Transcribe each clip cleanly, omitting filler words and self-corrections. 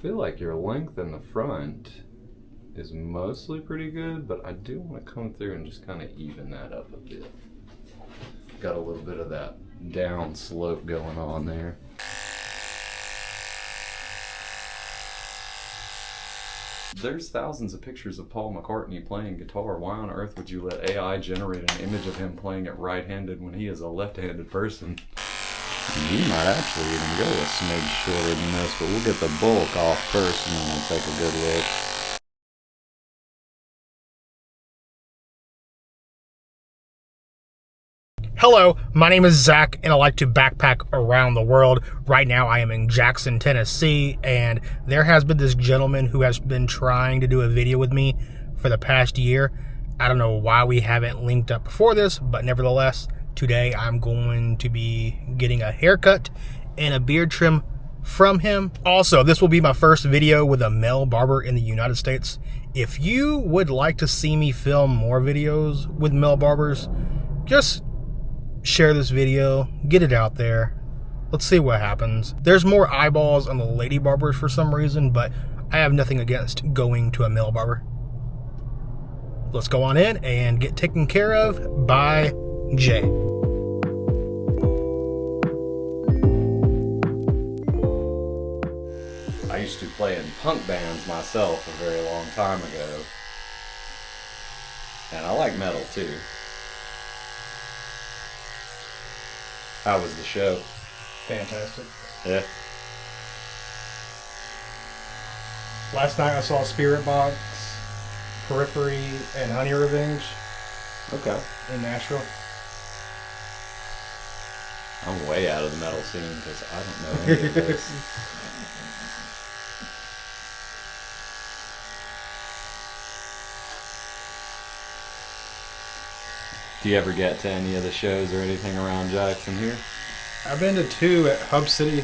feel like your length in the front is mostly pretty good, but I do want to come through and just kind of even that up a bit. Got a little bit of that down slope going on there. There's thousands of pictures of Paul McCartney playing guitar. Why on earth would you let AI generate an image of him playing it right-handed when he is a left-handed person? He might actually even go a smidge shorter than this, but we'll get the bulk off first and then we'll take a good look. Hello, my name is Zach, and I like to backpack around the world. Right now, I am in Jackson, Tennessee, and there has been this gentleman who has been trying to do a video with me for the past year. I don't know why we haven't linked up before this, but nevertheless, today I'm going to be getting a haircut and a beard trim from him. Also, this will be my first video with a male barber in the United States. If you would like to see me film more videos with male barbers, just share this video, get it out there. Let's see what happens. There's more eyeballs on the lady barbers for some reason, but I have nothing against going to a male barber. Let's go on in and get taken care of by Jay. I used to play in punk bands myself a very long time ago. And I like metal too. How was the show? Fantastic. Yeah. Last night I saw Spirit Box, Periphery, and Honey Revenge. Okay. In Nashville. I'm way out of the metal scene because I don't know any of this. Do you ever get to any of the shows or anything around Jackson here? I've been to 2 at Hub City.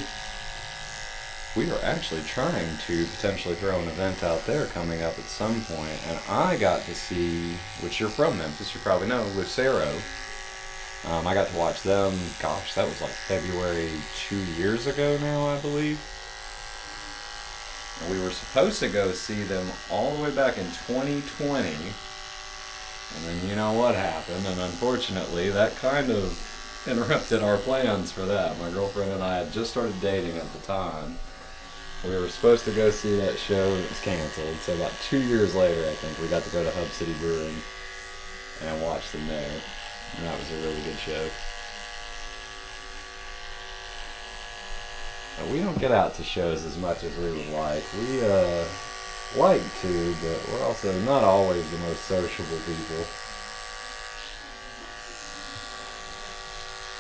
We are actually trying to potentially throw an event out there coming up at some point, and I got to see, which you're from Memphis, you probably know, Lucero. I got to watch them, gosh, that was like February 2 years ago now, I believe. And we were supposed to go see them all the way back in 2020. And then you know what happened, and unfortunately that kind of interrupted our plans for that. My girlfriend and I had just started dating at the time. We were supposed to go see that show and it was canceled, so about 2 years later I think we got to go to Hub City Brewing and watch them there. And that was a really good show. Now, we don't get out to shows as much as we would like. We like to, but we're also not always the most sociable people.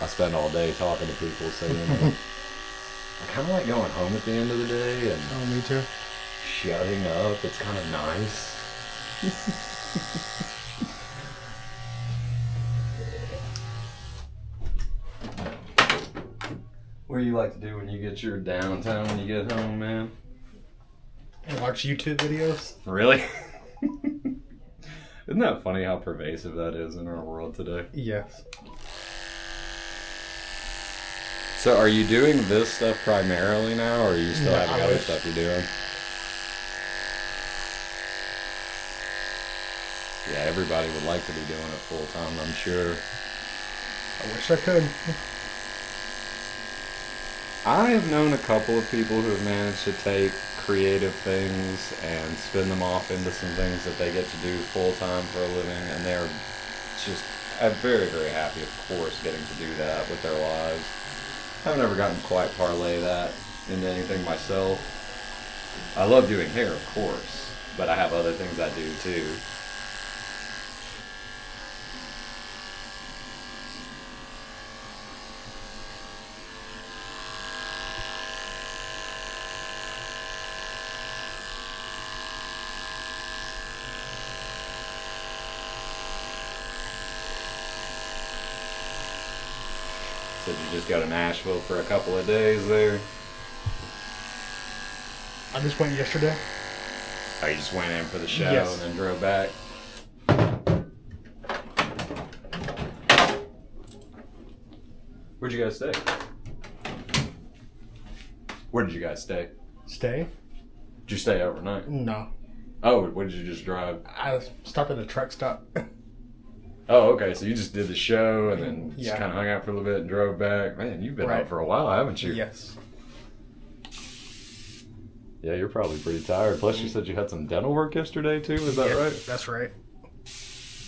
I spend all day talking to people, so you know. I kind of like going home at the end of the day and Oh, me too. shutting up. It's kind of nice. What do you like to do when you get your downtime when you get home, man? And watch YouTube videos. Really? Isn't that funny how pervasive that is in our world today? Yes. So are you doing this stuff primarily now, or are you still having other stuff you're doing? Yeah, everybody would like to be doing it full time, I'm sure. I wish I could. I have known a couple of people who have managed to take creative things and spin them off into some things that they get to do full time for a living, and they're just very, very happy, of course, getting to do that with their lives. I haven't ever gotten to quite parlay that into anything myself. I love doing hair, of course, but I have other things I do too. Did you just go to Nashville for a couple of days there? I just went yesterday. Oh, you just went in for the show Yes. and then drove back? Where'd you guys stay? Where did you guys stay? Stay? Did you stay overnight? No. Oh, what did you just drive? I stopped at a truck stop. Oh, okay. So you just did the show and then just Yeah. kind of hung out for a little bit and drove back. Man, you've been Right. out for a while, haven't you? Yes. Yeah, you're probably pretty tired. Plus, you said you had some dental work yesterday too. Is that Yeah, right? That's right.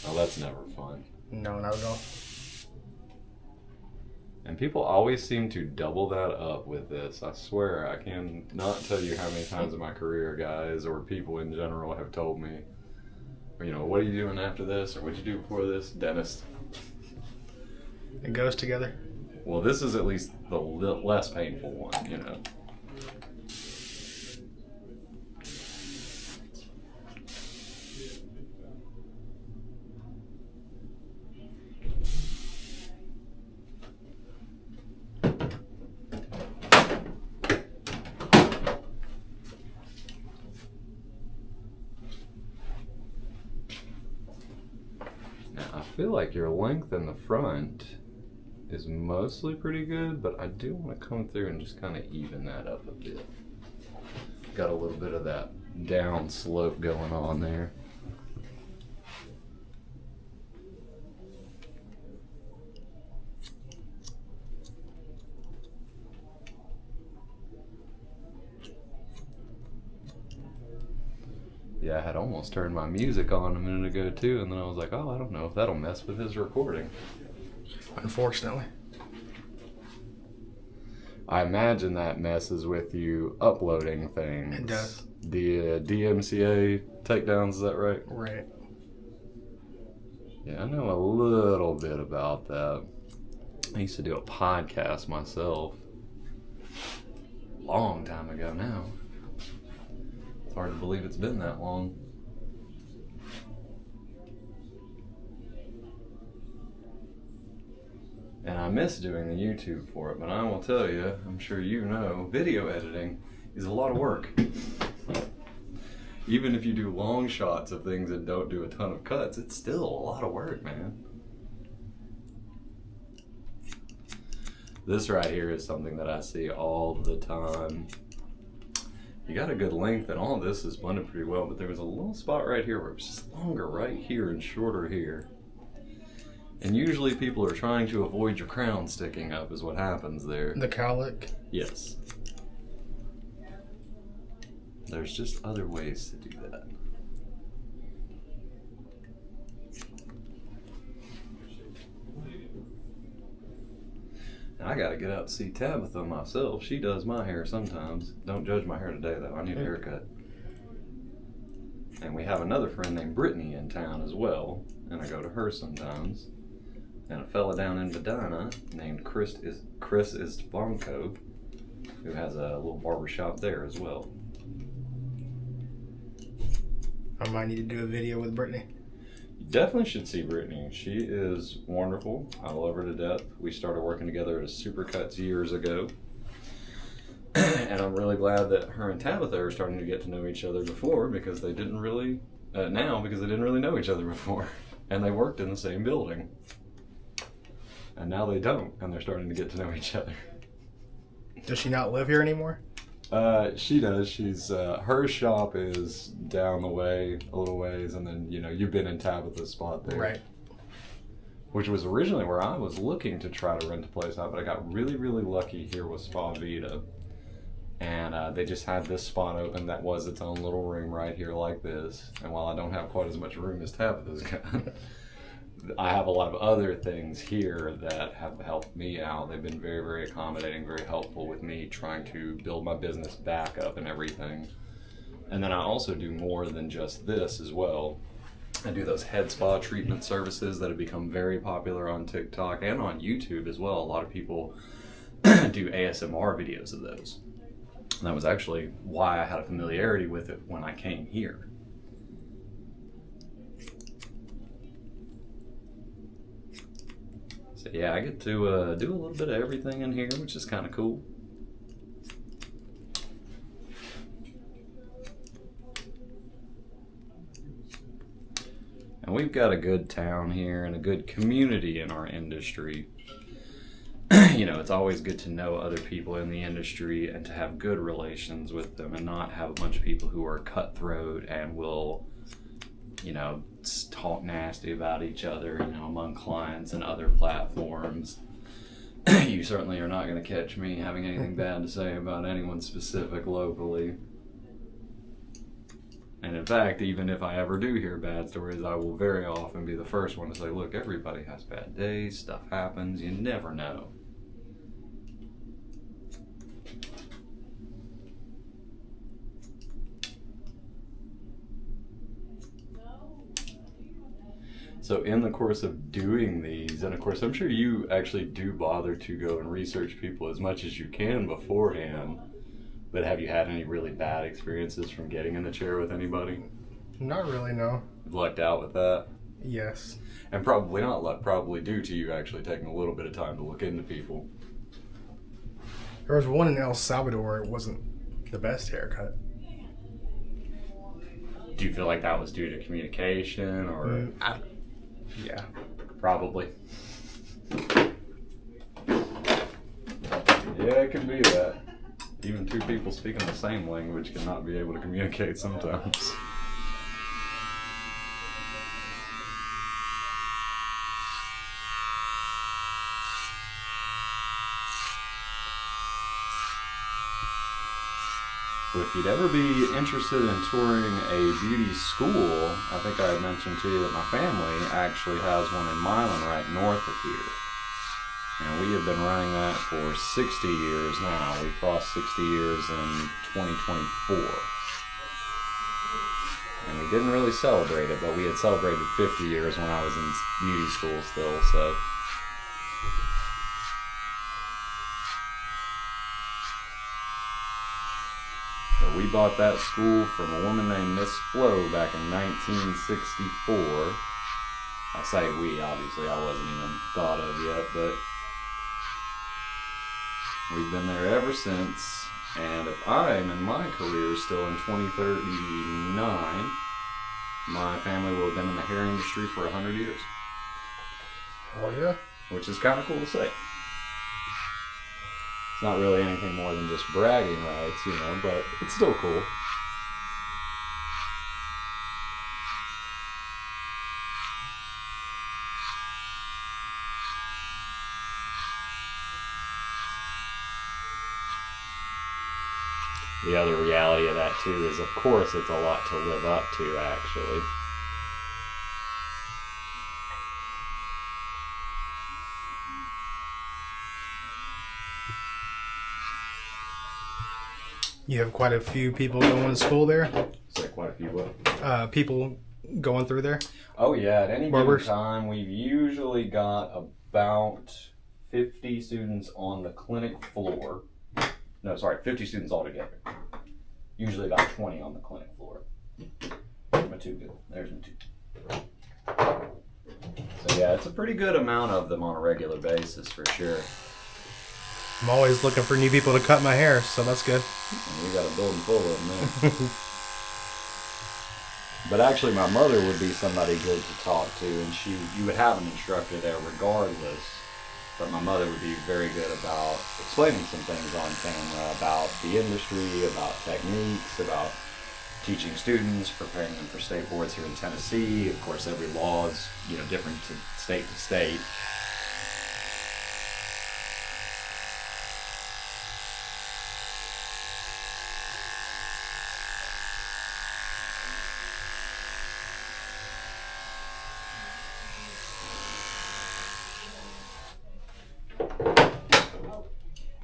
Oh, that's never fun. No, not at all. And people always seem to double that up with this. I swear, I can not tell you how many times in my career, guys, or people in general have told me, you know, what are you doing after this, or what'd you do before this? Dentist. It goes together. Well, this is at least the less painful one, you know. I feel like your length in the front is mostly pretty good, but I do want to come through and just kind of even that up a bit. Got a little bit of that down slope going on there. Yeah, I had almost turned my music on a minute ago too, and then I was like, oh, I don't know if that'll mess with his recording. Unfortunately. I imagine that messes with you uploading things. It does. The DMCA takedowns, is that right? Right. Yeah, I know a little bit about that. I used to do a podcast myself. Long time ago now. It's hard to believe it's been that long. And I miss doing the YouTube for it, but I will tell you, I'm sure you know, video editing is a lot of work. Even if you do long shots of things and don't do a ton of cuts, it's still a lot of work, man. This right here is something that I see all the time. You got a good length and all of this is blended pretty well, but there was a little spot right here where it was just longer right here and shorter here. And usually people are trying to avoid your crown sticking up is what happens there. The cowlick. Yes. There's just other ways to do that. And I gotta get out to see Tabitha myself. She does my hair sometimes. Don't judge my hair today though. I need a haircut. And we have another friend named Brittany in town as well. And I go to her sometimes. And a fella down in Medina named Chris Istvanko, who has a little barber shop there as well. I might need to do a video with Brittany. You definitely should see Brittany. She is wonderful. I love her to death. We started working together at a Supercuts years ago. And I'm really glad that her and Tabitha are starting to get to know each other before because they didn't really, now because they didn't really know each other before. And they worked in the same building. And now they don't, and they're starting to get to know each other. Does she not live here anymore? She does. She's her shop is down the way a little ways, and then you've been in Tabitha's spot there, Right. Which was originally where I was looking to try to rent a place out, but I got really, really lucky here with Spa Vita, and they just had this spot open that was its own little room right here like this. And while I don't have quite as much room as Tabitha's got. I have a lot of other things here that have helped me out. They've been very, very accommodating, very helpful with me trying to build my business back up and everything. And then I also do more than just this as well. I do those head spa treatment services that have become very popular on TikTok and on YouTube as well. A lot of people do ASMR videos of those. And that was actually why I had a familiarity with it when I came here. So yeah, I get to do a little bit of everything in here, which is kind of cool. And we've got a good town here and a good community in our industry. it's always good to know other people in the industry and to have good relations with them and not have a bunch of people who are cutthroat and will, talk nasty about each other, among clients and other platforms. You certainly are not going to catch me having anything bad to say about anyone specific locally. And in fact, even if I ever do hear bad stories, I will very often be the first one to say, look, everybody has bad days, stuff happens, you never know. So in the course of doing these, and of course I'm sure you actually do bother to go and research people as much as you can beforehand, but have you had any really bad experiences from getting in the chair with anybody? Not really, no. Lucked out with that? Yes. And probably not luck, probably due to you actually taking a little bit of time to look into people. There was one in El Salvador, it wasn't the best haircut. Do you feel like that was due to communication or? Yeah. Probably. Yeah, it can be that. Even two people speaking the same language cannot be able to communicate sometimes. So if you'd ever be interested in touring a beauty school, I think I had mentioned to you that my family actually has one in Milan right north of here. And we have been running that for 60 years now. We crossed 60 years in 2024. And we didn't really celebrate it, but we had celebrated 50 years when I was in beauty school still, so. But we bought that school from a woman named Miss Flo back in 1964. I say we, obviously I wasn't even thought of yet, but we've been there ever since, and if I'm in my career still in 2039, my family will have been in the hair industry for 100 years. Oh yeah? Which is kind of cool to say. It's not really anything more than just bragging rights, but it's still cool. The other reality of that, too, is, of course, it's a lot to live up to, actually. You have quite a few people going to school there? Say quite a few what? People going through there? Oh, yeah. At any Barbers? given time, we've usually got about 50 students on the clinic floor. No, sorry, 50 students altogether. Usually about 20 on the clinic floor. There's my two good. There's my two. So yeah, it's a pretty good amount of them on a regular basis for sure. I'm always looking for new people to cut my hair, so that's good. And we got a building full of them there. But actually my mother would be somebody good to talk to, and you would have an instructor there regardless. But my mother would be very good about explaining some things on camera about the industry, about techniques, about teaching students, preparing them for state boards here in Tennessee. Of course, every law is, different to state.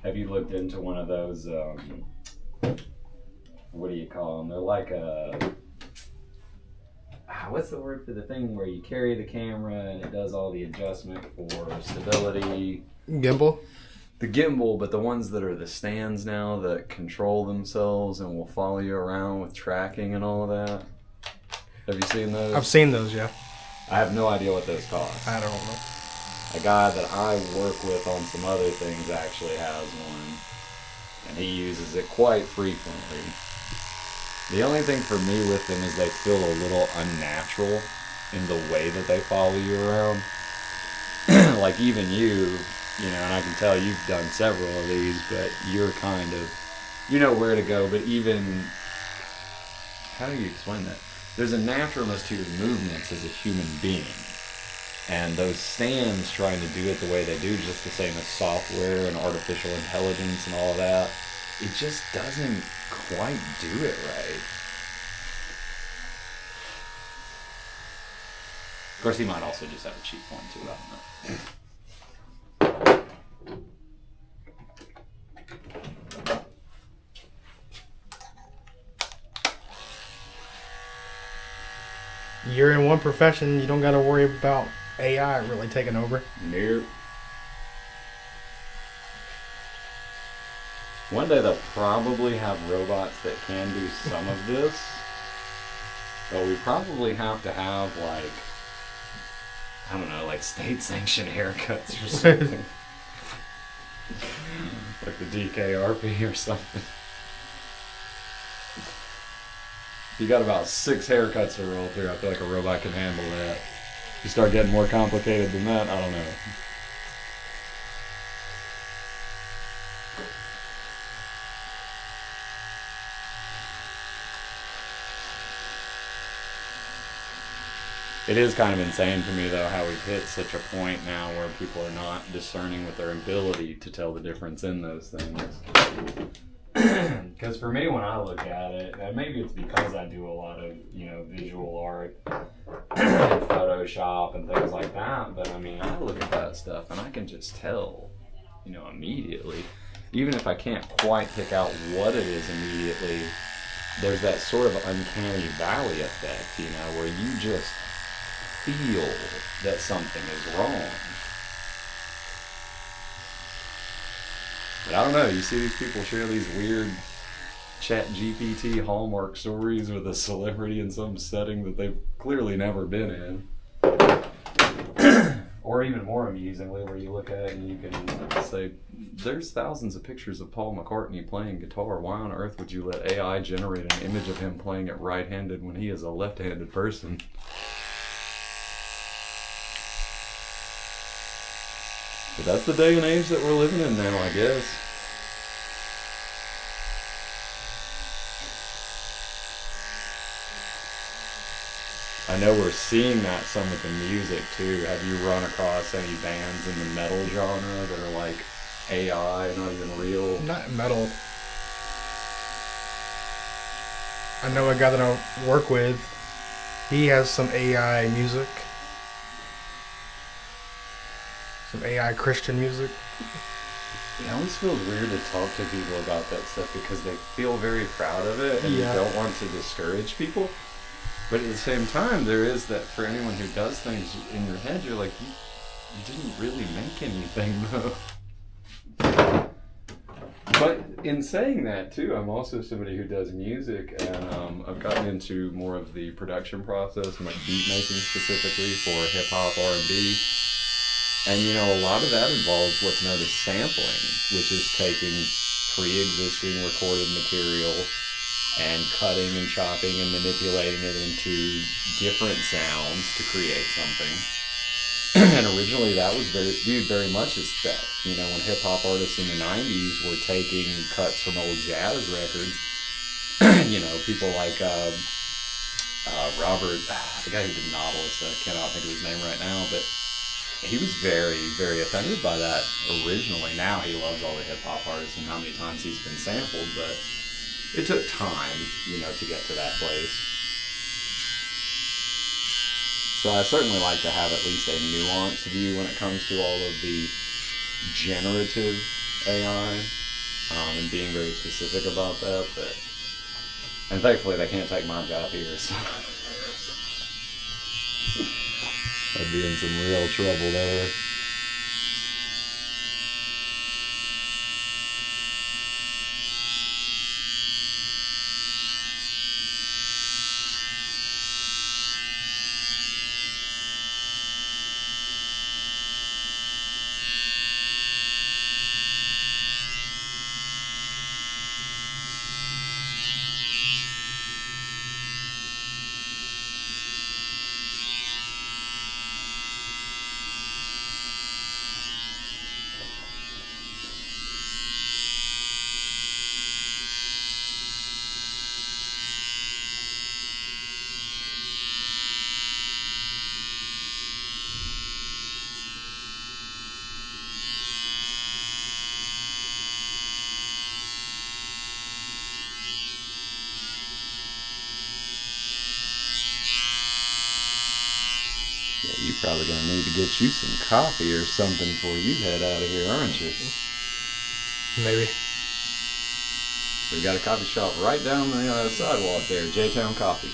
Have you looked into one of those, what do you call them? They're like what's the word for the thing where you carry the camera and it does all the adjustment for stability? Gimbal? The gimbal, but the ones that are the stands now that control themselves and will follow you around with tracking and all of that. Have you seen those? I've seen those, yeah. I have no idea what those cost. I don't know. A guy that I work with on some other things actually has one, and he uses it quite frequently. The only thing for me with them is they feel a little unnatural in the way that they follow you around. Like even you, You know, and I can tell you've done several of these, but you're kind of, you know where to go, but even, how do you explain that? There's a naturalness to your movements as a human being. And those stands trying to do it the way they do, just the same as software and artificial intelligence and all of that, it just doesn't quite do it right. Of course, he might also just have a cheap point too, I don't know. You're in one profession, you don't got to worry about AI really taking over. Nope. One day they'll probably have robots that can do some of this, but we probably have to have, like, I don't know, like state-sanctioned haircuts or something. Like the DKRP or something. You got about 6 haircuts to roll through. I feel like a robot can handle that. You start getting more complicated than that, I don't know. It is kind of insane to me, though, how we've hit such a point now where people are not discerning with their ability to tell the difference in those things. Because for me, when I look at it, and maybe it's because I do a lot of, you know, visual art, Photoshop and things like that, but I mean, I look at that stuff and I can just tell, you know, immediately. Even if I can't quite pick out what it is immediately, there's that sort of uncanny valley effect, you know, where you just feel that something is wrong. But I don't know, you see these people share these weird ChatGPT Hallmark stories with a celebrity in some setting that they've clearly never been in. Or even more amusingly, where you look at it and you can say, there's thousands of pictures of Paul McCartney playing guitar. Why on earth would you let AI generate an image of him playing it right-handed when he is a left-handed person? But that's the day and age that we're living in now, I guess. I know we're seeing that some with the music too. Have you run across any bands in the metal genre that are like AI, not even real? Not metal. I know a guy that I work with, he has some AI music. Some AI Christian music. It always feels weird to talk to people about that stuff because they feel very proud of it and you don't want to discourage people. But at the same time, there is that for anyone who does things in your head, you're like, you didn't really make anything though. But in saying that too, I'm also somebody who does music, and I've gotten into more of the production process, like beat making specifically for hip hop, R&B. And you know, a lot of that involves what's known as sampling, which is taking pre-existing recorded material and cutting and chopping and manipulating it into different sounds to create something. And originally that was viewed very much as theft. You know, when hip-hop artists in the 90s were taking cuts from old jazz records, you know, people like Robert, the guy who did Nautilus, I cannot think of his name right now, but he was very, very offended by that originally. Now he loves all the hip-hop artists and how many times he's been sampled, but it took time, you know, to get to that place. So I certainly like to have at least a nuanced view when it comes to all of the generative AI, and being very specific about that. But, and thankfully they can't take my job here, so I'd be in some real trouble there. Yeah, you're probably gonna need to get you some coffee or something before you head out of here, aren't you? Maybe. We got a coffee shop right down the sidewalk there, J-Town Coffee.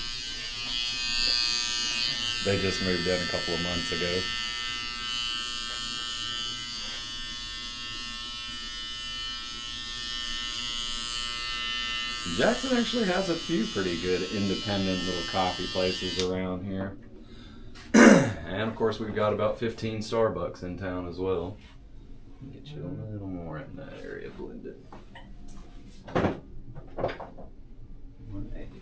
They just moved in a couple of months ago. Jackson actually has a few pretty good independent little coffee places around here. And of course we've got about 15 Starbucks in town as well. Get you a little more in that area blended. 180.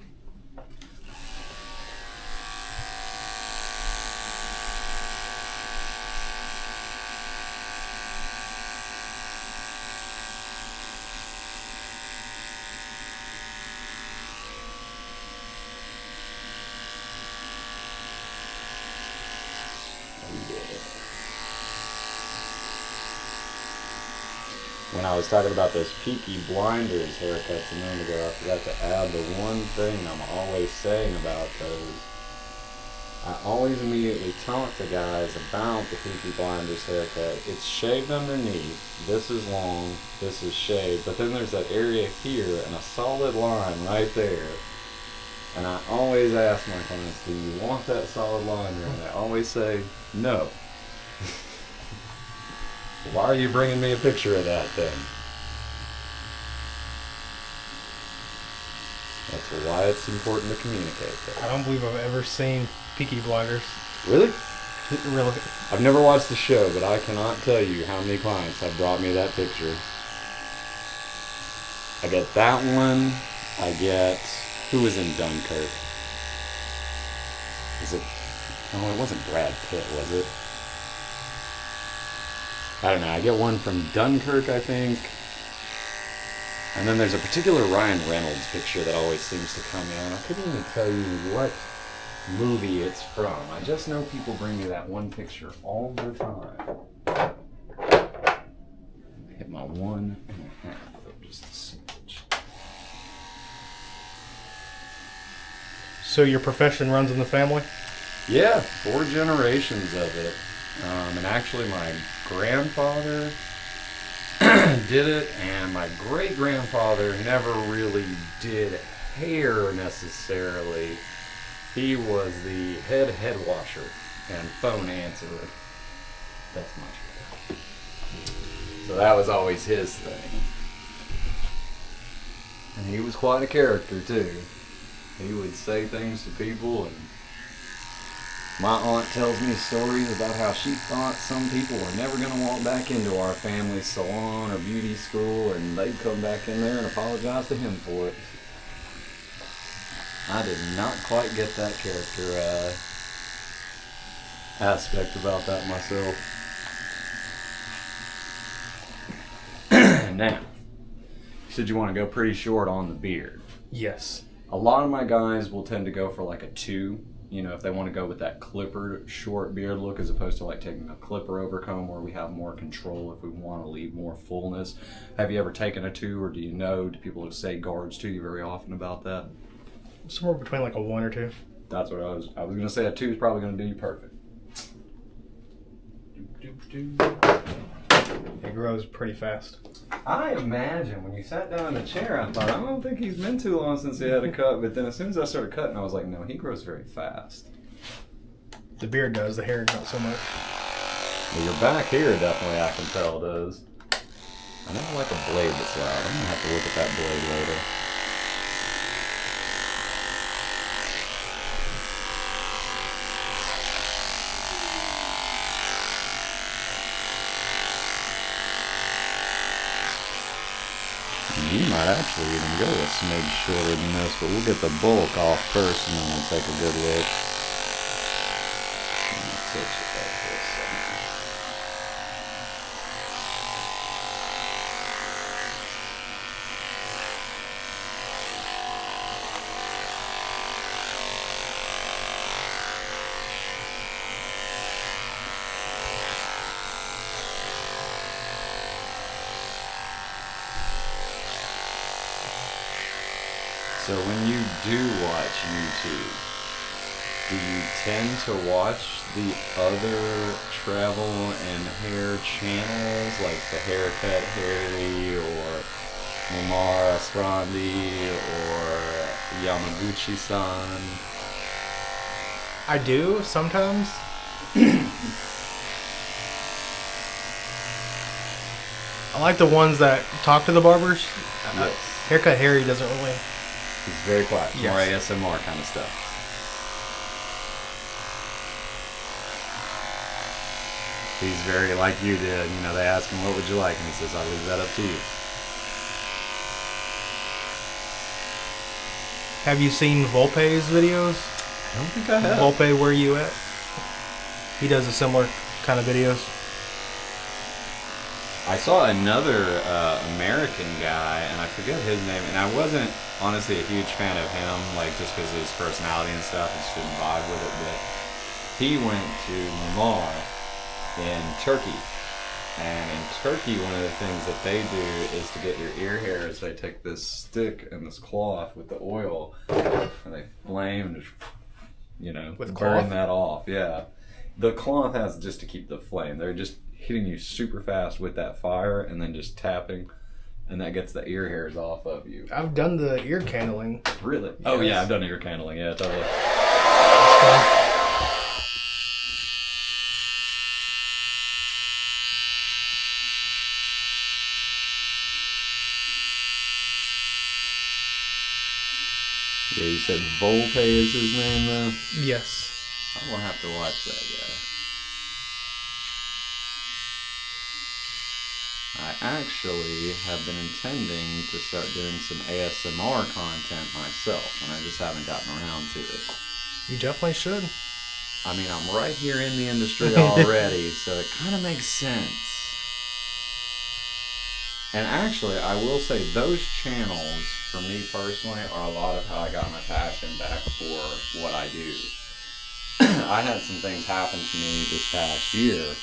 When I was talking about those Peaky Blinders haircuts a minute ago, I forgot to add the one thing I'm always saying about those. I always immediately talk to guys about the Peaky Blinders haircut. It's shaved underneath, this is long, this is shaved, but then there's that area here and a solid line right there. And I always ask my clients, do you want that solid line there? And they always say, no. Why are you bringing me a picture of that thing? That's why it's important to communicate that. I don't believe I've ever seen Peaky Blinders. Really? Really? I've never watched the show, but I cannot tell you how many clients have brought me that picture. I get that one. I get... Who was in Dunkirk? Is it... No, it wasn't Brad Pitt, was it? I don't know. I get one from Dunkirk, I think. And then there's a particular Ryan Reynolds picture that always seems to come in. I couldn't even tell you what movie it's from. I just know people bring me that one picture all the time. Hit my 1.5 just a smidge. So your profession runs in the family? Yeah, 4 generations of it. And actually my grandfather did it, and my great-grandfather never really did hair necessarily. He was the head washer and phone answerer. That's much better. So that was always his thing. And he was quite a character too. He would say things to people, and my aunt tells me stories about how she thought some people were never going to walk back into our family salon or beauty school, and they'd come back in there and apologize to him for it. I did not quite get that character aspect about that myself. Now, you said you want to go pretty short on the beard. Yes. A lot of my guys will tend to go for like a 2. You know, if they want to go with that clippered short beard look as opposed to like taking a clipper over comb where we have more control if we want to leave more fullness. Have you ever taken a 2, or do you know, do people say guards to you very often about that? Somewhere between like a 1 or 2. That's what I was going to say. A 2 is probably going to do you perfect. It grows pretty fast. I imagine when you sat down in the chair, I thought, I don't think he's been too long since he had a cut. But then as soon as I started cutting, I was like, no, he grows very fast. The beard does, the hair not so much. Well, your back here definitely, I can tell, does. I never like a blade that's loud. I'm going to have to look at that blade later. You might actually even go a smidge shorter than this, but we'll get the bulk off first and then we'll take a good look. Let me touch it back for a second. So when you do watch YouTube, Do you tend to watch the other travel and hair channels like the Haircut Harry or Momara Sprandi or Yamaguchi-san? I do sometimes. I like the ones that talk to the barbers. Yes. Haircut Harry doesn't really. He's very quiet. Yes. More ASMR kind of stuff. He's very like you did. You know, they ask him, what would you like? And he says, I'll leave that up to you. Have you seen Volpe's videos? I don't think I have. Volpe, where you at? He does a similar kind of videos. I saw another American guy, and I forget his name, and I wasn't honestly a huge fan of him, like just because of his personality and stuff. I just didn't vibe with it, but he went to Mimar in Turkey. And in Turkey, one of the things that they do is to get your ear hairs, they take this stick and this cloth with the oil, and they flame and just, you know, with burn cloth? that off. Yeah. The cloth has just to keep the flame. They're just hitting you super fast with that fire and then just tapping, and that gets the ear hairs off of you. I've done the ear candling. Really? Yes. Oh yeah, I've done ear candling. Yeah, totally. Yeah, you said Volpe is his name though? Yes. I will have to watch that, yeah. I actually have been intending to start doing some ASMR content myself, and I just haven't gotten around to it. You definitely should. I mean, I'm right here in the industry already, so it kind of makes sense. And actually, I will say those channels, for me personally, are a lot of how I got my passion back for what I do. I had some things happen to me this past year.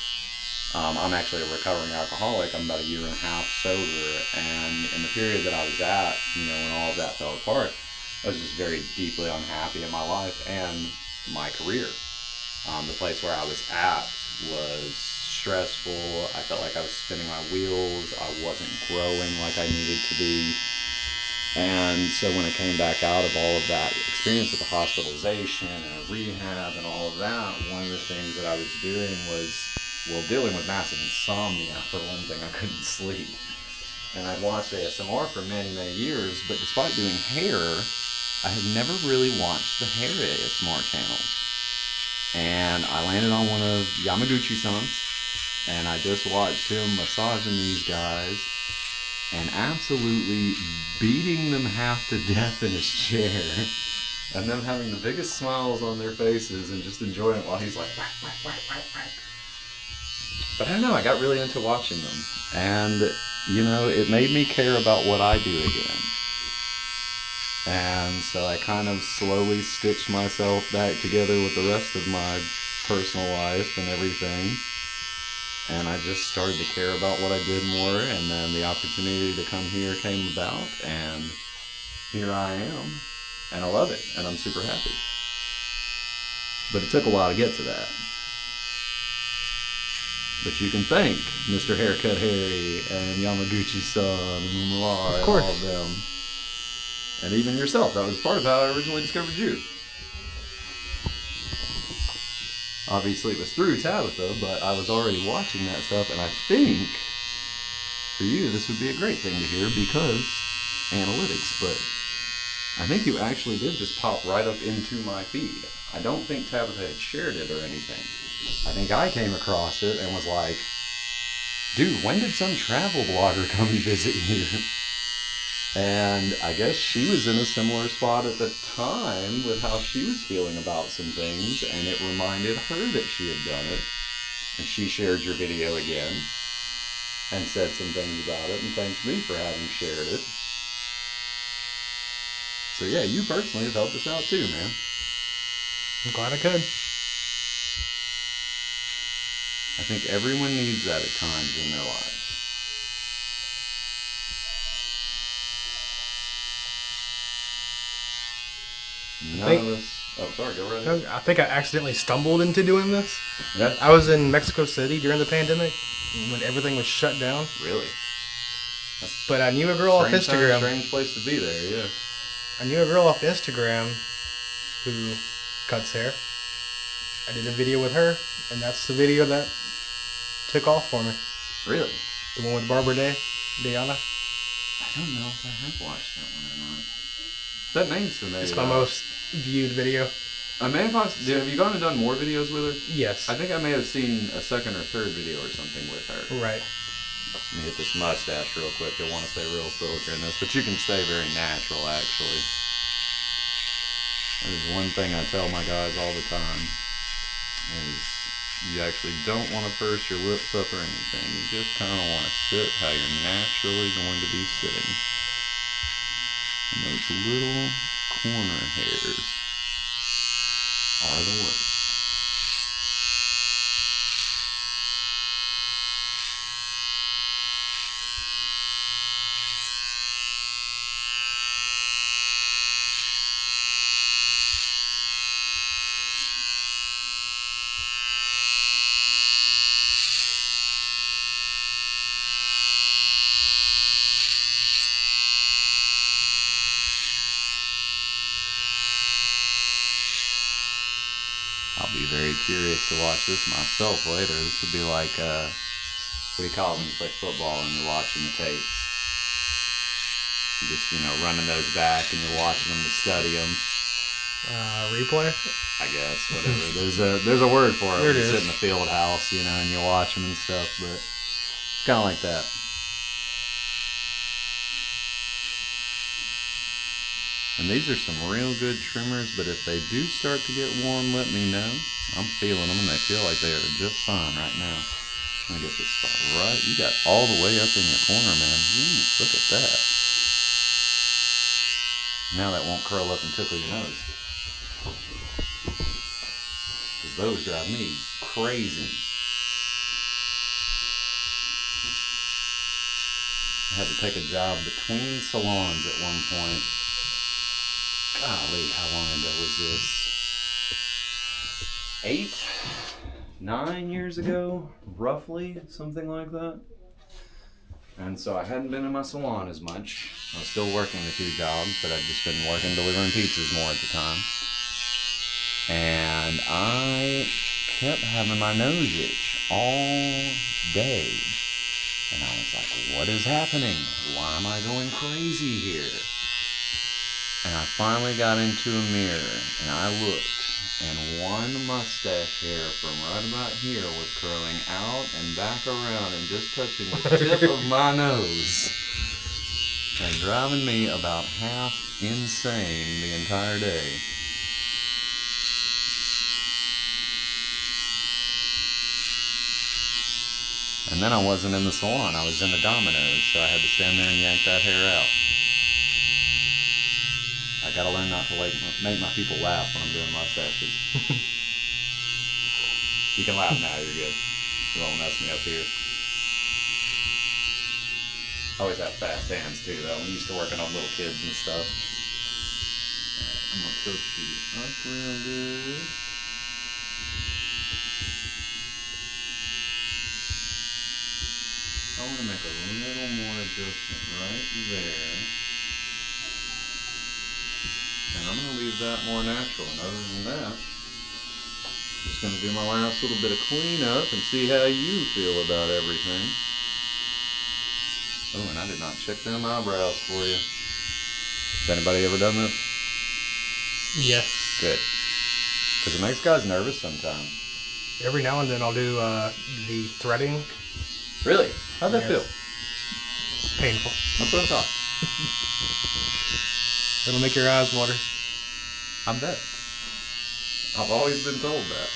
I'm actually a recovering alcoholic. I'm about 1.5 years sober, and in the period that I was at, you know, when all of that fell apart, I was just very deeply unhappy in my life and my career. The place where I was at was stressful. I felt like I was spinning my wheels. I wasn't growing like I needed to be. And so when I came back out of all of that experience with the hospitalization and rehab and all of that, one of the things that I was doing was, well, dealing with massive insomnia. For one thing, I couldn't sleep. And I'd watched ASMR for many, many years, but despite doing hair, I had never really watched the hair ASMR channels. And I landed on one of Yamaguchi-san's, and I just watched him massaging these guys and absolutely beating them half to death in his chair, and them having the biggest smiles on their faces and just enjoying it while he's like, whack, whack, whack, whack, whack. But I don't know, I got really into watching them, and you know, it made me care about what I do again. And so I kind of slowly stitched myself back together with the rest of my personal life and everything. And I just started to care about what I did more, and then the opportunity to come here came about, and here I am, and I love it, and I'm super happy. But it took a while to get to that. But you can thank Mr. Haircut Harry and Yamaguchi-san and Mular and all of them. And even yourself. That was part of how I originally discovered you. Obviously it was through Tabitha, but I was already watching that stuff, and I think for you this would be a great thing to hear because analytics, but I think you actually did just pop right up into my feed. I don't think Tabitha had shared it or anything. I think I came across it and was like, dude, when did some travel blogger come visit you? And I guess she was in a similar spot at the time with how she was feeling about some things, and it reminded her that she had done it. And she shared your video again and said some things about it and thanked me for having shared it. So yeah, you personally have helped us out too, man. I'm glad I could. I think everyone needs that at times in their lives. None of us Oh, sorry, go right ahead. I think I accidentally stumbled into doing this. Yeah? I was in Mexico City during the pandemic when everything was shut down. Really? But I knew a girl off Instagram. Strange place to be there, yeah. I knew a girl off Instagram who cuts hair. I did a video with her, and that's the video that took off for me. Really? The one with Barbara Diana. I don't know if I have watched that one or not. That name's familiar. It's my most viewed video. Have you gone and done more videos with her? Yes. I think I may have seen a second or third video or something with her. Right. Let me hit this mustache real quick. You'll want to stay real filter in this, but you can stay very natural, actually. That is one thing I tell my guys all the time, is you actually don't want to purse your lips up or anything. You just kind of want to sit how you're naturally going to be sitting. And those little corner hairs are the worst. I'll be very curious to watch this myself later. This would be like, what do you call it when you play football and you're watching the tapes? You're just, running those back and you're watching them to study them. Replay? I guess, whatever. There's a word for it. There it You is. sit in the field house, and you watch them and stuff, but kind of like that. And these are some real good trimmers, but if they do start to get warm, let me know. I'm feeling them, and they feel like they are just fine right now. Let me get this spot right. You got all the way up in your corner, man. Ooh, look at that. Now that won't curl up and tickle your nose. Because those drive me crazy. I had to take a job between salons at one point. Golly, how long ago was this? 9 years ago, roughly, something like that. And so I hadn't been in my salon as much. I was still working the 2 jobs, but I'd just been working delivering pizzas more at the time. And I kept having my nose itch all day. And I was like, what is happening? Why am I going crazy here? And I finally got into a mirror, and I looked, and one mustache hair from right about here was curling out and back around and just touching the tip of my nose. And driving me about half insane the entire day. And then I wasn't in the salon, I was in the Domino's, so I had to stand there and yank that hair out. I gotta learn not to make my people laugh when I'm doing mustaches. You can laugh now, you're good. You won't mess me up here. I always have fast hands too, though. I'm used to working on little kids and stuff. Alright, I'm gonna tilt you up real good. I want to make a little more adjustment right there. And I'm going to leave that more natural. And other than that, I'm just going to do my last little bit of cleanup and see how you feel about everything. Oh, and I did not check them eyebrows for you. Has anybody ever done this? Yes. Good. Because it makes guys nervous sometimes. Every now and then I'll do the threading. Really? How'd that Yes. feel? Painful. That's what I thought. It'll make your eyes water. I bet. I've always been told that.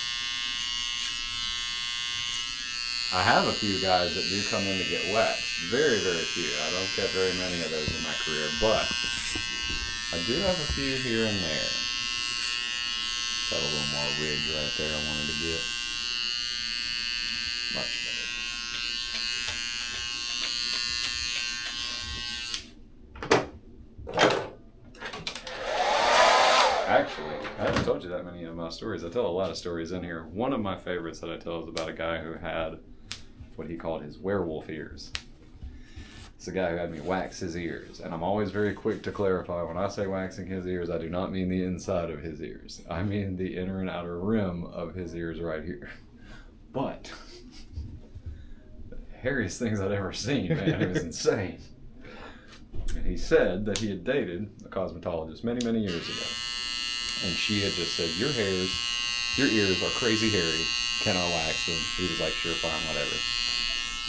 I have a few guys that do come in to get waxed. Very, very few. I don't get very many of those in my career, but I do have a few here and there. Got a little more ridge right there I wanted to get. Much better. Actually, I haven't told you that many of my stories. I tell a lot of stories in here. One of my favorites that I tell is about a guy who had what he called his werewolf ears. It's a guy who had me wax his ears. And I'm always very quick to clarify, when I say waxing his ears, I do not mean the inside of his ears. I mean the inner and outer rim of his ears right here. But the hairiest things I'd ever seen, man. It was insane. And he said that he had dated a cosmetologist many, many years ago. And she had just said, your ears are crazy hairy. Can I wax them? He was like, sure, fine, whatever.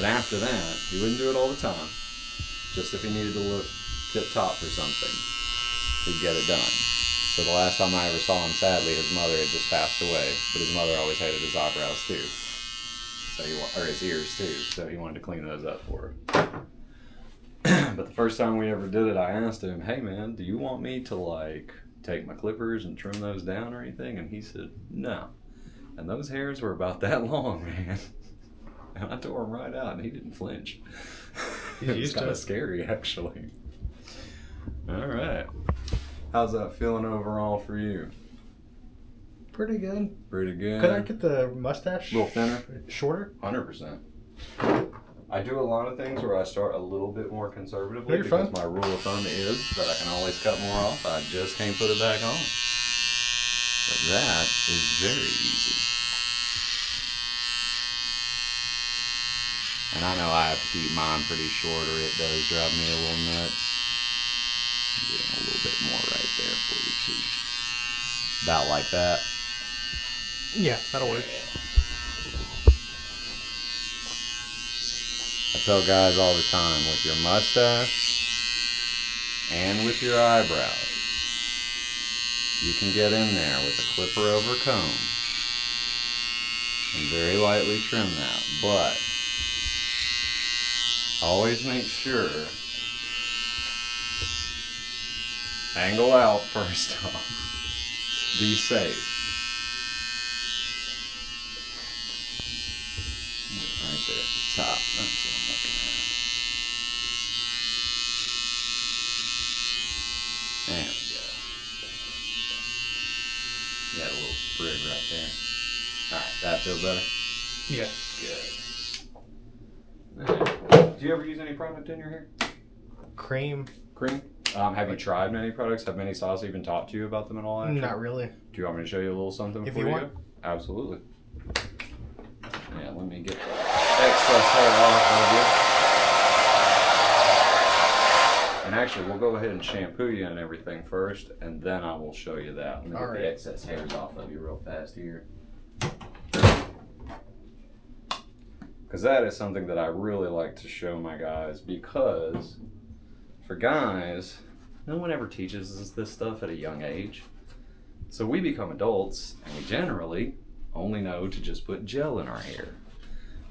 But after that, he wouldn't do it all the time. Just if he needed to look tip-top for something, he'd get it done. So the last time I ever saw him, sadly, his mother had just passed away. But his mother always hated his eyebrows too. Or his ears too. So he wanted to clean those up for her. But the first time we ever did it, I asked him, hey man, do you want me to like take my clippers and trim those down or anything? And he said, no. And those hairs were about that long, man. And I tore them right out and he didn't flinch. It was kind of scary, actually. All right. How's that feeling overall for you? Pretty good. Pretty good. Could I get the mustache a little thinner? Shorter? 100%. I do a lot of things where I start a little bit more conservatively because my rule of thumb is that I can always cut more off. I just can't put it back on. But that is very easy. And I know I have to keep mine pretty short or it does drive me a little nuts. Getting a little bit more right there for you too. About like that. Yeah, that'll work. I tell guys all the time, with your mustache and with your eyebrows, you can get in there with a clipper over comb and very lightly trim that, but always make sure, angle out first off, be safe. Right there at the top, that's what I'm looking at. There we go. You got a little sprig right there. Alright, that feel better? Yeah. Good. Do you ever use any product in your hair? Cream? Have you tried many products? Have many stylists even talked to you about them at all? Actually? Not really. Do you want me to show you a little something if before you you want? go? Absolutely. Yeah, let me get the excess hair off of you. And actually, we'll go ahead and shampoo you and everything first, and then I will show you that. Let me get the excess hairs off of you real fast here. Because that is something that I really like to show my guys, because for guys, no one ever teaches us this stuff at a young age. So we become adults and we generally only know to just put gel in our hair.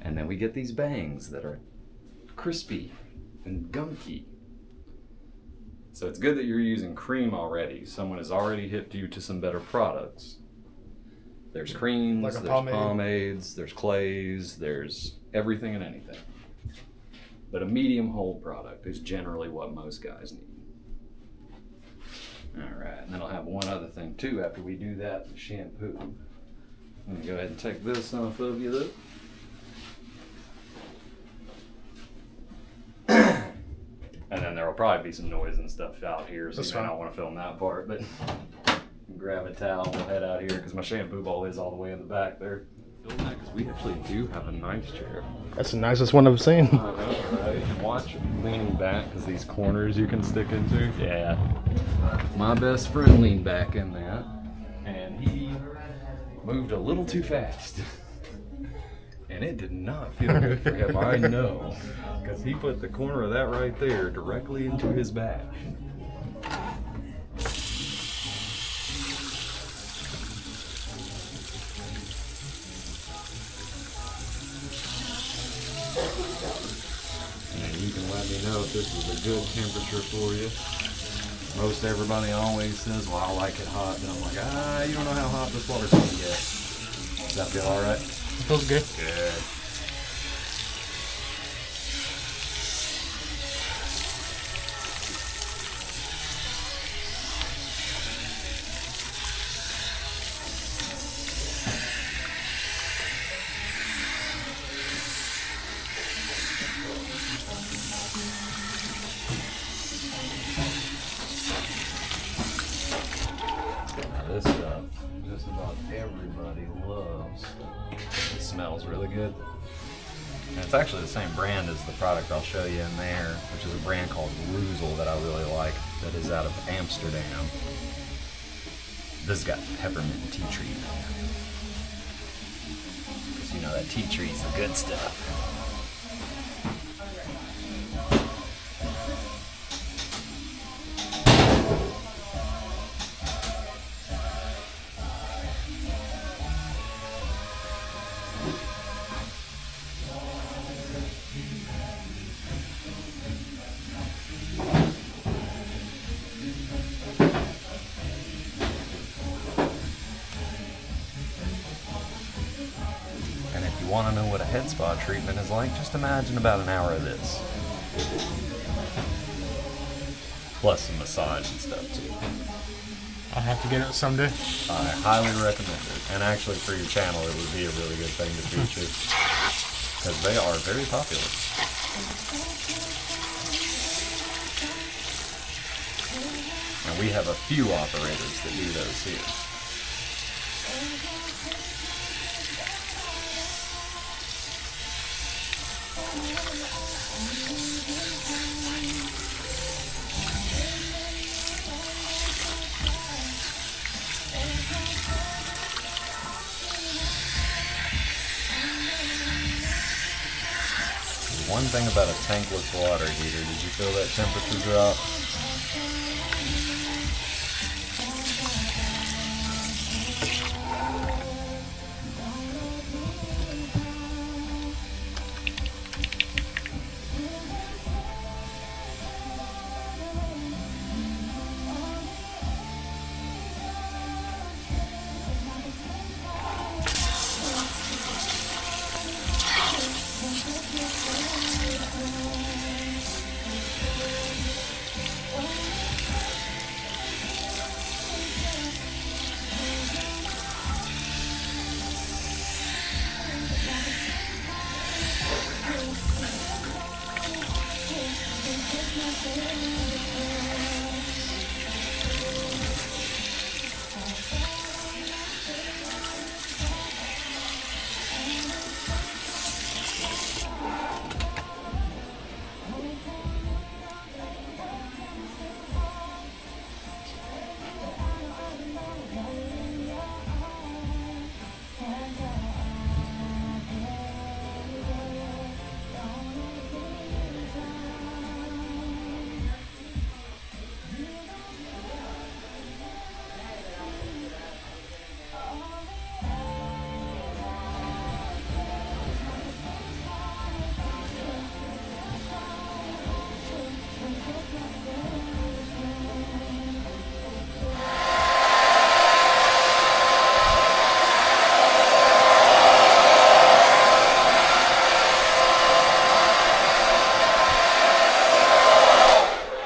And then we get these bangs that are crispy and gunky. So it's good that you're using cream already. Someone has already hipped you to some better products. There's creams, like there's pomades, there's clays, there's everything and anything. But a medium hold product is generally what most guys need. All right, and then I'll have one other thing too after we do that, the shampoo. I'm gonna go ahead and take this off of you though. And then there will probably be some noise and stuff out here, so you may not want to film that part, but grab a towel, we'll head out here, because my shampoo bowl is all the way in the back there. Because we actually do have a nice chair. That's the nicest one I've seen. I know, right? And watch leaning back, because these corners you can stick into. Yeah. My best friend leaned back in that, and he moved a little too fast. And it did not feel good for him, I know. Because he put the corner of that right there directly into his back. And you can let me know if this is a good temperature for you. Most everybody always says, well, I like it hot. And I'm like, you don't know how hot this water's going to get. Does that feel all right? It feels good. Good. This stuff, just about everybody loves. It smells really good. And it's actually the same brand as the product I'll show you in there, which is a brand called Ruzel that I really like, that is out of Amsterdam. This has got peppermint tea tree in there. Because you know that tea tree is the good stuff. Want to know what a head spa treatment is like, just imagine about an hour of this. Plus some massage and stuff too. I'll have to get it someday. I highly recommend it. And actually for your channel it would be a really good thing to feature. Because they are very popular. And we have a few operators that do those here. One thing about a tankless water heater, did you feel that temperature drop?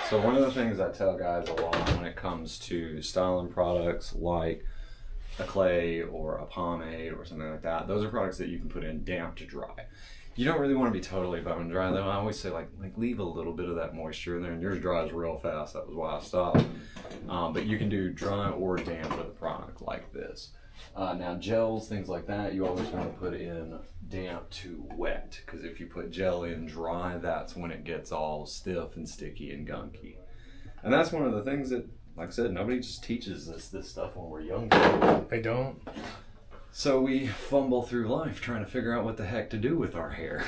So one of the things I tell guys a lot when it comes to styling products like a clay or a pomade or something like that, those are products that you can put in damp to dry. You don't really want to be totally bone dry though. I always say like leave a little bit of that moisture in there, and yours dries real fast. That was why I stopped. But you can do dry or damp with a product like this. Now gels, things like that, you always want to put in damp to wet, because if you put gel in dry, that's when it gets all stiff and sticky and gunky. And that's one of the things that, like I said, nobody just teaches us this stuff when we're younger. They don't. So we fumble through life trying to figure out what the heck to do with our hair.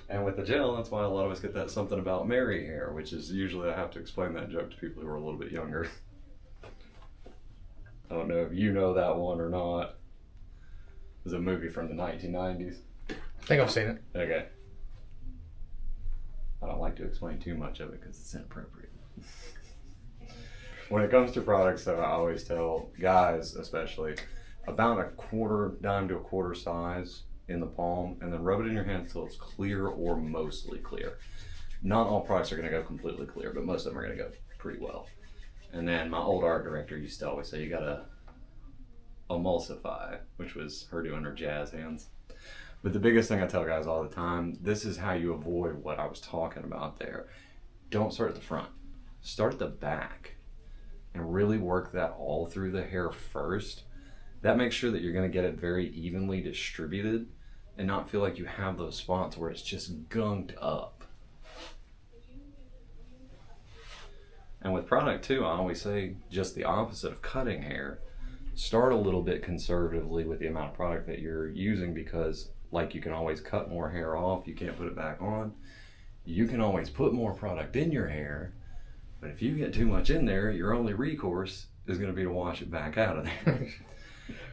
And with the gel, that's why a lot of us get that something about Mary hair, which is usually I have to explain that joke to people who are a little bit younger. I don't know if you know that one or not. It was a movie from the 1990s. I think I've seen it. Okay. I don't like to explain too much of it because it's inappropriate. When it comes to products, though, I always tell guys, especially, about a quarter dime to a quarter size in the palm, and then rub it in your hand until it's clear or mostly clear. Not all products are going to go completely clear, but most of them are going to go pretty well. And then my old art director used to always say you gotta emulsify, which was her doing her jazz hands. But the biggest thing I tell guys all the time, this is how you avoid what I was talking about there. Don't start at the front. Start at the back. and really work that all through the hair first, that makes sure that you're going to get it very evenly distributed and not feel like you have those spots where it's just gunked up. And with product too, I always say just the opposite of cutting hair. Start a little bit conservatively with the amount of product that you're using, because like you can always cut more hair off, you can't put it back on. You can always put more product in your hair, but if you get too much in there, your only recourse is going to be to wash it back out of there.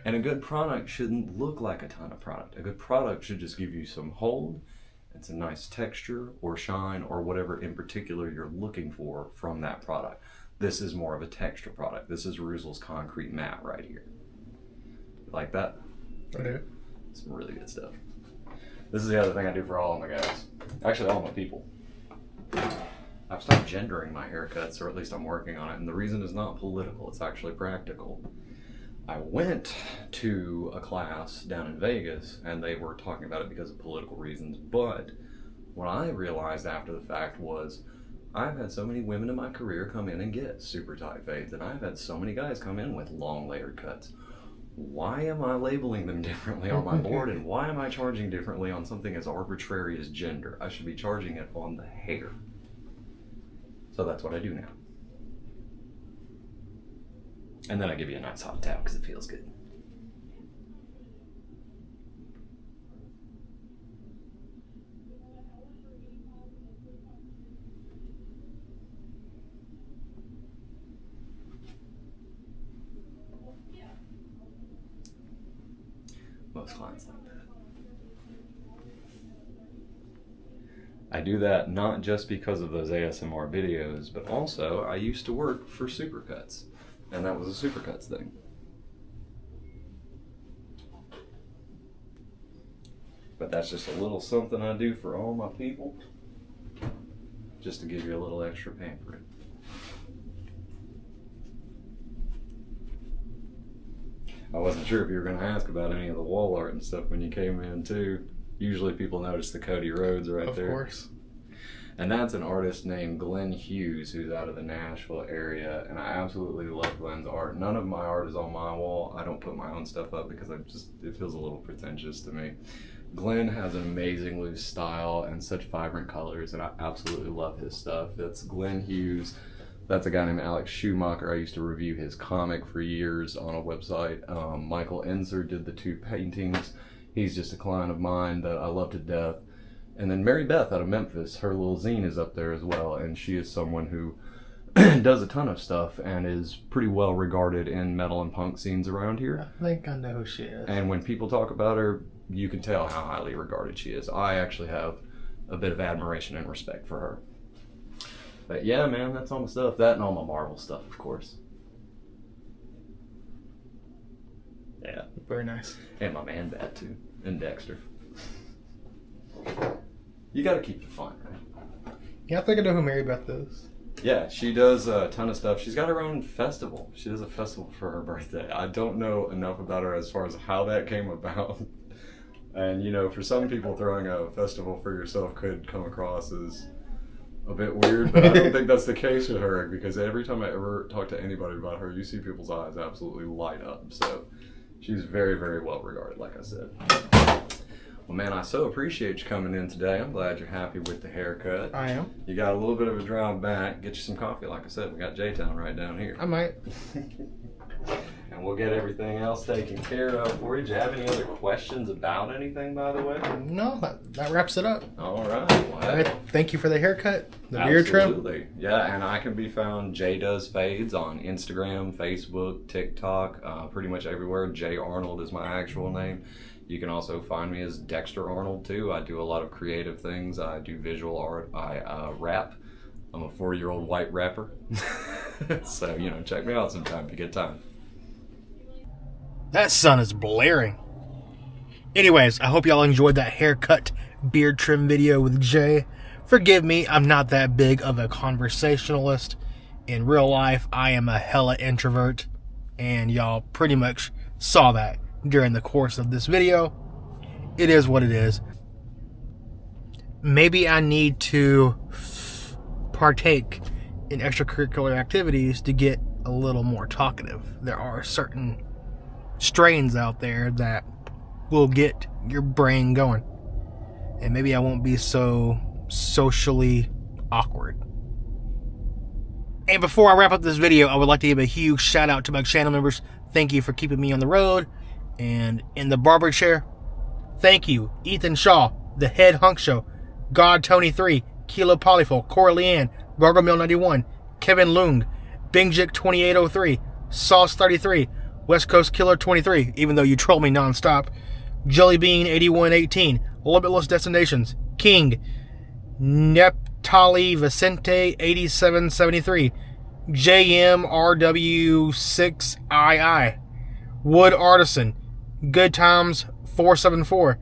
And a good product shouldn't look like a ton of product. A good product should just give you some hold and some nice texture or shine or whatever in particular you're looking for from that product. This is more of a texture product. This is Ruzel's Concrete Matte right here. You like that? I do. Some really good stuff. This is the other thing I do for all of my guys. Actually, all my people. I've stopped gendering my haircuts, or at least I'm working on it. And the reason is not political, it's actually practical. I went to a class down in Vegas and they were talking about it because of political reasons. But what I realized after the fact was I've had so many women in my career come in and get super tight fades, and I've had so many guys come in with long layered cuts. Why am I labeling them differently on my board, and why am I charging differently on something as arbitrary as gender? I should be charging it on the hair. So that's what I do now. And then I give you a nice hot towel because it feels good. Most clients like that. I do that not just because of those ASMR videos, but also I used to work for Supercuts, and that was a Supercuts thing. But that's just a little something I do for all my people, just to give you a little extra pampering. I wasn't sure if you were going to ask about any of the wall art and stuff when you came in too. Usually people notice the Cody Rhodes right there. Of course. And that's an artist named Glenn Hughes who's out of the Nashville area, and I absolutely love Glenn's art. None of my art is on my wall. I don't put my own stuff up because it feels a little pretentious to me. Glenn has an amazing loose style and such vibrant colors, and I absolutely love his stuff. That's Glenn Hughes. That's a guy named Alex Schumacher. I used to review his comic for years on a website. Michael Enzer did the 2 paintings. He's just a client of mine that I love to death. And then Mary Beth out of Memphis, her little zine is up there as well, and she is someone who does a ton of stuff and is pretty well regarded in metal and punk scenes around here. I think I know who she is. And when people talk about her, you can tell how highly regarded she is. I actually have a bit of admiration and respect for her. But yeah, man, that's all my stuff. That and all my Marvel stuff, of course. Yeah. Very nice. And my Man Bat, too. And Dexter. You gotta keep it fun, right? Yeah, I think I know who Mary Beth is. Yeah, she does a ton of stuff. She's got her own festival. She does a festival for her birthday. I don't know enough about her as far as how that came about. And, you know, for some people, throwing a festival for yourself could come across as a bit weird, but I don't think that's the case with her, because every time I ever talk to anybody about her, you see people's eyes absolutely light up. So she's very, very well regarded, like I said. Well, man, I so appreciate you coming in today. I'm glad you're happy with the haircut. I am. You got a little bit of a drive back. Get you some coffee, like I said. We got J-Town right down here. I might. And we'll get everything else taken care of for you. Do you have any other questions about anything, by the way? No, that wraps it up. All right. Well, all right. Thank you for the haircut, the beard trim. Absolutely. Yeah, and I can be found Jay Does Fades on Instagram, Facebook, TikTok, pretty much everywhere. Jay Arnold is my actual name. You can also find me as Dexter Arnold, too. I do a lot of creative things. I do visual art. I rap. I'm a 4-year-old white rapper. So, you know, check me out sometime if you get time. That sun is blaring. Anyways, I hope y'all enjoyed that haircut beard trim video with Jay. Forgive me, I'm not that big of a conversationalist. In real life, I am a hella introvert, and y'all pretty much saw that during the course of this video. It is what it is. Maybe I need to partake in extracurricular activities to get a little more talkative. There are certain strains out there that will get your brain going. And maybe I won't be so socially awkward. And before I wrap up this video, I would like to give a huge shout out to my channel members. Thank you for keeping me on the road and in the barber chair. Thank you, Ethan Shaw, The Head Hunk Show, God Tony 3, Kilo Polyful, Cora Leanne, Gargle Mill 91, Kevin Lung, Bingjik 2803, Sauce 33, West Coast Killer 23, even though you troll me nonstop, Jellybean 8118, Limitless Destinations, King, Neptali Vicente 8773, JMRW6II, Wood Artisan, Good Times 474,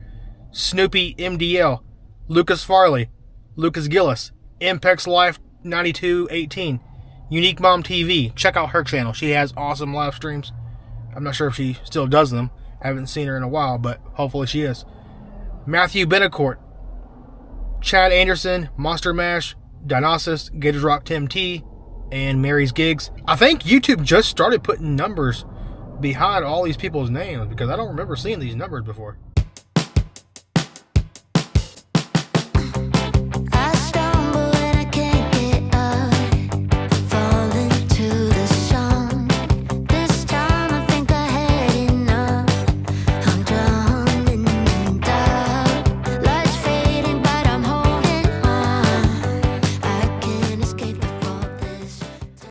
Snoopy MDL, Lucas Farley, Lucas Gillis, Impex Life 9218, Unique Mom TV. Check out her channel. She has awesome live streams. I'm not sure if she still does them. I haven't seen her in a while, but hopefully she is. Matthew Benacourt, Chad Anderson, Monster Mash, Dionysus, Gators Rock Tim T, and Mary's Gigs. I think YouTube just started putting numbers behind all these people's names because I don't remember seeing these numbers before.